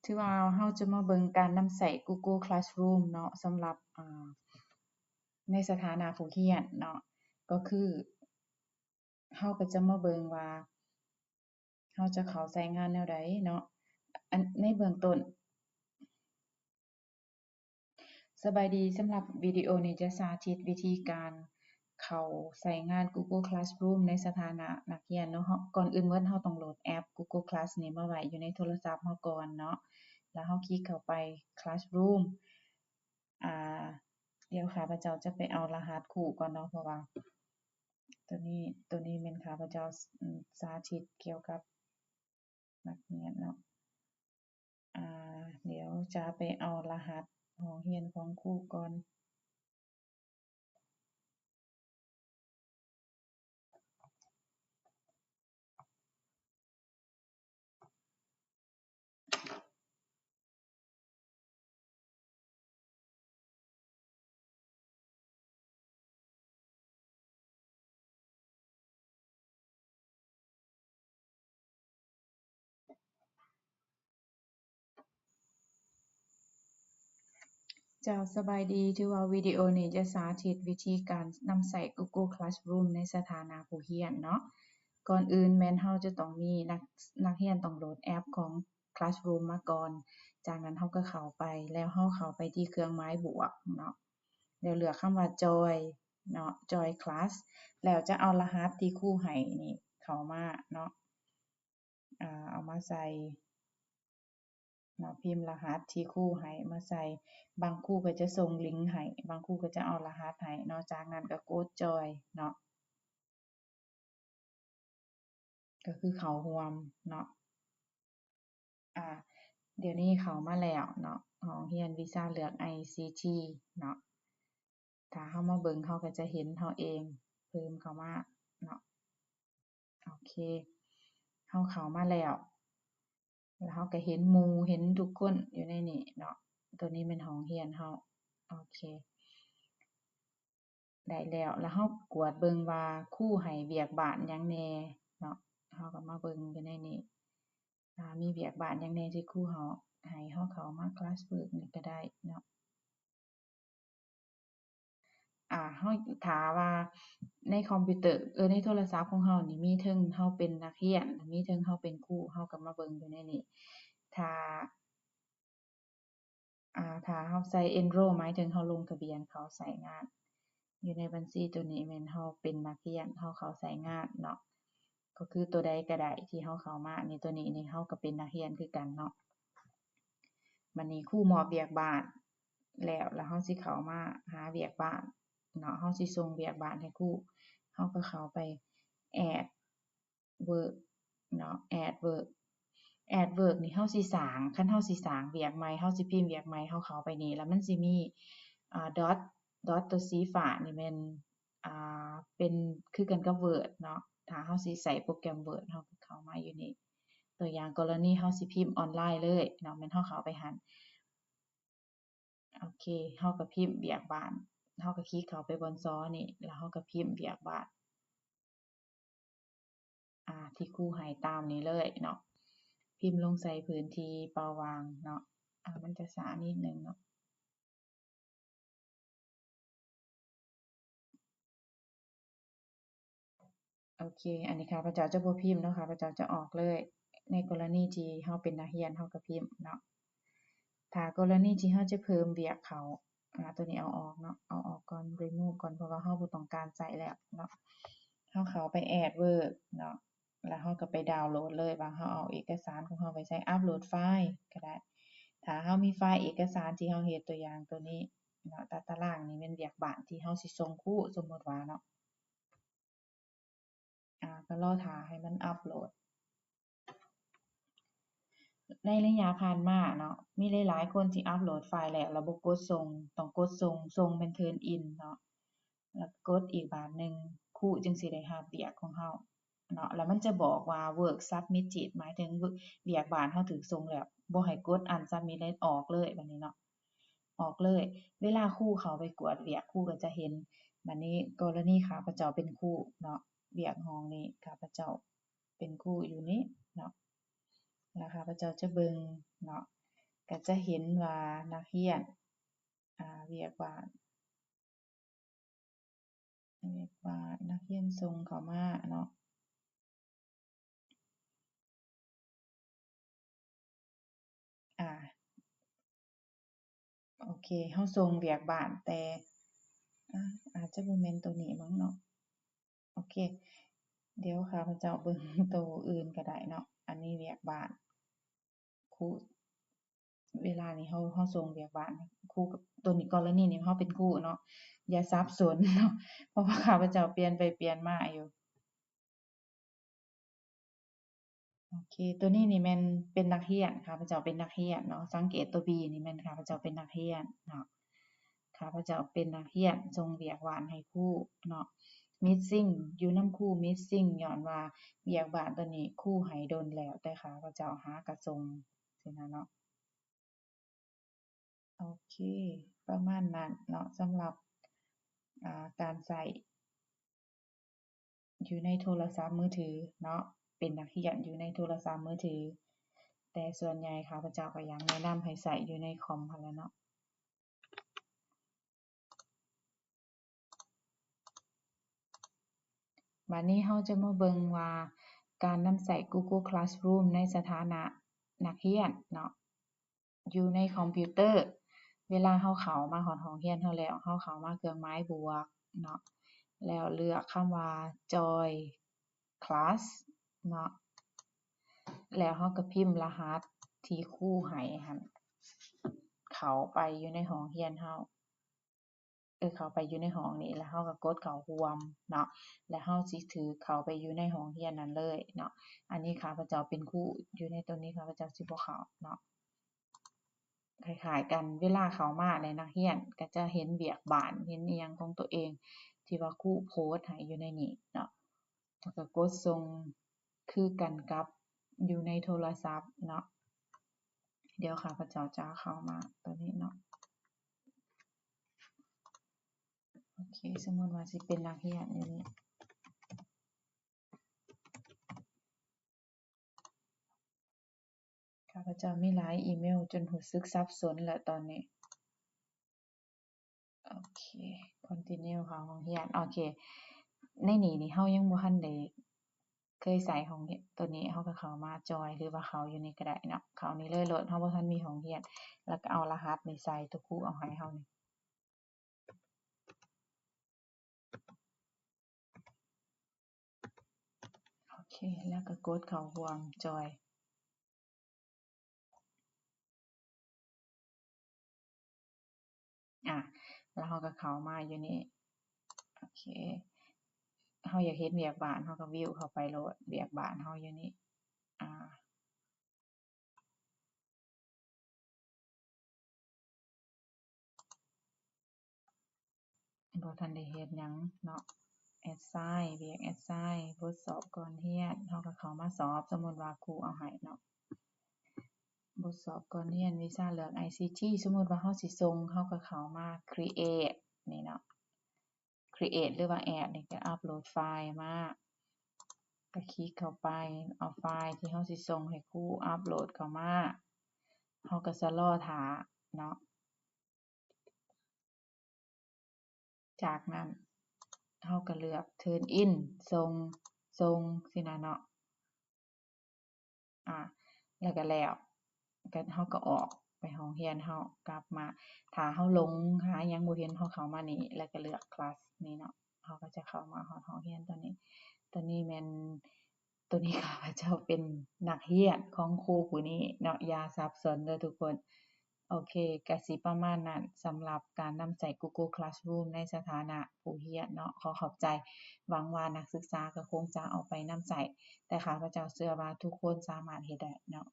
ถือว่าเราจะมาเบิ่งการนำใช้ Google Classroom เนาะสำหรับในสถานะผู้เรียนเนาะก็คือเราก็จะมาเบิ่งว่าเราจะเข้าใช้งานแนวใดเนาะในเบื้องต้นสบายดีสำหรับวิดีโอนี้จะสาธิตวิธีการเข้าใช้งาน Google Classroom ในสถานะนักเรียนเนาะก่อนอื่นเราต้องโหลดแอป Google Class นี้มาไว้อยู่ในโทรศัพท์เราก่อนเนาะแล้วเราคลิกเข้าไป Classroom เดี๋ยวข้าพเจ้าจะไปเอารหัสคู่ก่อนเนาะเพราะว่าตัวนี้แม่นข้าพเจ้าสาธิตเกี่ยวกับนักเรียนเนาะเดี๋ยวจะไปเอารหัสห้องเรียนของครูก่อนเจ้าสบายดีถือว่าวิดีโอนี้จะสาธิตวิธีการนำใช้ Google Classroom ในสถานะผู้เรียนเนาะก่อนอื่นแม่นเราจะต้องมีนักเรียนต้องโหลดแอปของ Classroom มาก่อนจากนั้นเราก็เข้าไปแล้วเราเข้าไปที่เครื่องหมายบวกเนาะแล้วเลือกคำว่า Join เนาะ Join Class แล้วจะเอารหัสที่ครูให้นี่เข้ามาเนาะเอามาใส่เนาะพิมพ์รหัสที่ครูให้มาใส่บางครูก็จะส่งลิงก์ให้บางครูก็จะเอารหัสให้เนาะจากนั้นก็กด Join เนาะก็คือเข้าร่วมเนาะเดี๋ยวนี้เข้ามาแล้วเนาะห้องเรียนวิชาเลือก ICT เนาะถ้าเรามาเบิ่งเราก็จะเห็นเราเองเพิ่มเข้ามาเนาะโอเคเราเข้ามาแล้วเราก็เห็นหมู่เห็นทุกคนอยู่ในนี้เนาะตัวนี้แม่นห้องเรียนเราโอเคได้แล้วเรากวดเบิ่งว่าครูให้เวียกบ้านหยังแหน่เนาะเราก็มาเบิ่งอยู่ในนี้มีเวียกบ้านหยังแหน่ที่ครูเราให้เราเข้ามา Classwork นี่ก็ได้เนาะเราถ้าว่าในคอมพิวเตอร์ในโทรศัพท์ของเรานี่มีเทิงเราเป็นนักเรียนมีเทิงเราเป็นครูเราก็มาเบิ่งอยู่ในนี้ถ้าเราใส่ Enroll หมายถึงเราลงทะเบียนเข้าใช้งานอยู่ในบัญชีตัวนี้แม่นเราเป็นนักเรียนเราเข้าใช้งานเนาะก็คือตัวใดก็ได้ที่เราเข้ามานี่ตัวนี้นี่เราก็เป็นนักเรียนคือกันเนาะบัดนี้ครูมอบเวียกบ้านแล้วเราสิเข้ามาหาเวียกบ้านเนาะเราสิส่งเวียกบ้านให้ครูเราก็เข้าไป add work เนาะ add work นี่เราสิสร้างคันเราสิสร้างเวียกใหม่เราสิพิมพ์เวียกใหม่เราเข้าไปนี่แล้วมันสิมีdot ตัวสีฟ้านี่แม่นเป็นคือกันกับ Word เนาะถ้าเราสิใช้โปรแกรม Word เราก็เข้ามาอยู่นี่ตัวอย่างกรณีเราสิพิมพ์ออนไลน์เลยเนาะแม่นเราเข้าไปหั้นโอเคเราก็พิมพ์เวียกบ้านเราก็คลิกเข้าไปบนจอนี่แล้วเราก็พิมพ์เวียกบ้านที่ครูให้ตามนี้เลยเนาะพิมพ์ลงใส่พื้นที่เปล่าว่างเนาะมันจะช้านิดนึงเนาะโอเคอันนี้ข้าพเจ้าจะบ่พิมพ์เนาะข้าพเจ้าจะออกเลยในกรณีที่เราเป็นนักเรียนเราก็พิมพ์เนาะถ้ากรณีที่เราจะเพิ่มเวียกเขาตัวนี้เอาออกเนาะเอาออกก่อน remove ก่อนเพราะว่าเราบ่ต้องการใช้แล้วเนาะเราเข้าไป add Word เนาะแล้วเราก็ไปดาวน์โหลดเลยว่าเราเอาเอกสารของเราไปใช้อัปโหลดไฟล์ก็ได้ถ้าเรามีไฟล์เอกสารที่เราเฮ็ดตัวอย่างตัวนี้เนาะตารางนี้แม่นเวียกบ้านที่เราสิส่งครูสมมุติว่าเนาะก็รอท่าให้มันอัปโหลดในระยะผ่านมาเนาะมีหลายๆคนที่อัปโหลดไฟล์แล้วบ่กดส่งต้องกดส่งเป็น turn in เนาะแล้วกดอีกบาทหนึ่งครูจึงสิได้รับเวียกของเราเนาะแล้วมันจะบอกว่า work submitted หมายถึงเวียกบ้านเราถูกส่งแล้วบ่ให้กด unsubmit เลยออกเลยบัดนี้เนาะออกเลยเวลาครูเข้าไปกวดเวียกครูก็จะเห็นบัดนี้กรณีข้าพเจ้าเป็นครูเนาะเวียกห้องนี้ข้าพเจ้าเป็นครูอยู่นี้เนาะแล้วข้าพเจ้าจะเบิ่งเนาะ จะเห็นว่านักเรียนเวียกบ้านนักเรียนส่งเข้ามาเนาะโอเคเฮาส่งเวียกบ้านแต่อาจจะบ่แม่นตัวนี้มั้งเนาะโอเคเดี๋ยวข้าพเจ้าเบิ่งตัวอื่นก็ได้เนาะอันนี้เวียกบ้านครูเวลานี้เฮาส่งเวียกบ้านครูกับตัวนี้กรณีนี้เฮาเป็นครูเนาะอย่าสับสนเนาะเพราะว่าข้าพเจ้าเปลี่ยนไปเปลี่ยนมาอยู่โอเคตัวนี้นี่แม่นเป็นนักเรียนข้าพเจ้าเป็นนักเรียนเนาะสังเกตตัว B นี่แม่นข้าพเจ้าเป็นนักเรียนเนาะข้าพเจ้าเป็นนักเรียนส่งเวียกบ้านให้ครูเนาะ missing อยู่นำครู missing ญ้อนว่าเวียกบ้านตัวนี้ครูให้โดนแล้วแต่ข้าพเจ้าหาก็ส่งจั่งซี้นะเนาะโอเคประมาณนั้นเนาะสำหรับการใช้อยู่ในโทรศัพท์มือถือเนาะเป็นนักเรียนอยู่ในโทรศัพท์มือถือแต่ส่วนใหญ่ข้าพเจ้าก็ยังแนะนำให้ใช้อยู่ในคอมหั้นแหละเนาะบัดนี้เราจะมาเบิ่งว่าการนำใช้ Google Classroom ในสถานะนักเรียนเนาะอยู่ในคอมพิวเตอร์เวลาเราเข้ามาฮอดห้องเรียนเราแล้วเราเข้ามาเครื่องหมายบวกเนาะแล้วเลือกคำว่า Join Class เนาะแล้วเราก็พิมพ์รหัสที่ครูให้หั้นเข้าไปอยู่ในห้องเรียนเราเข้าไปอยู่ในห้องนี้แล้วเราก็กดเข้าร่วมเนาะแล้วเราสิถูกเข้าไปอยู่ในห้องเรียนนั้นเลยเนาะอันนี้ข้าพเจ้าเป็นครูอยู่ในตัวนี้ข้าพเจ้าสิบ่เข้าเนาะคล้ายๆกันเวลาเข้ามาในนักเรียนก็จะเห็นเวียกบ้านเห็นอิหยังของตัวเองที่ว่าครูโพสต์ให้อยู่ในนี้เนาะแล้วก็กดส่งคือกันกับอยู่ในโทรศัพท์เนาะเดี๋ยวข้าพเจ้าจะเข้ามาตัวนี้เนาะโอเคสมมุติว่าสิเป็นนักเรียนอยู่นี่ข้าพเจ้ามีหลายอีเมลจนรู้สึกสับสนแล้วตอนนี้โอเค continue เข้าห้องเรียนโอเคในนี้นี่เรายังบ่ทันได้เคยใช้ห้องตัวนี้เราก็เข้ามาจอยหรือว่าเข้าอยู่นี่ก็ได้เนาะเข้านี่เลยโลดเราบ่ทันมีห้องเรียนแล้วก็เอารหัสนี่ใส่ที่ครูเอาให้เรานี่โอเคแล้วก็กดเข้าร่วมจอยแล้วเราก็เข้ามาอยู่นี่โอเคเราอยากเฮ็ดเวียกบ้านเราก็วิวเข้าไปโลดเวียกบ้านเราอยู่นี่บ่ทันได้เฮ็ดหยังเนาะ assign เวียก assign บทสอบก่อนเรียนเราก็เข้ามาสอบสมมุติว่าครูเอาให้เนาะบทสอบก่อนเรียนวิชาเลือก ICT สมมุติว่าเราสิส่งเราก็เข้ามา create นี่เนาะ create หรือว่า add นี่ก็อัปโหลดไฟล์มาก็คลิกเข้าไปเอาไฟล์ที่เราสิส่งให้ครูอัปโหลดเข้ามาเราก็จะรอท่าเนาะจากนั้นเราก็เลือก turn in ส่งสินะเนาะแล้วก็แล้วก็เราก็ออกไปห้องเรียนเรากลับมาถ้าเราหลงหาหยังบ่เห็นเราเข้ามานี่แล้วก็เลือกคลาสนี้เนาะเราก็จะเข้ามาฮอดห้องเรียนตัวนี้แม่นตัวนี้ข้าพเจ้าเป็นนักเรียนของครูผู้นี้เนาะอย่าสับสนเด้อทุกคนโอเคก็สิประมาณนั้นสำหรับการนำใช้ Google Classroom ในสถานะผู้เรียนเนาะขอขอบใจหวังว่านักศึกษาก็คงจะเอาไปนำใช้แต่ข้าพเจ้าเชื่อว่าทุกคนสามารถเฮ็ดได้เนาะ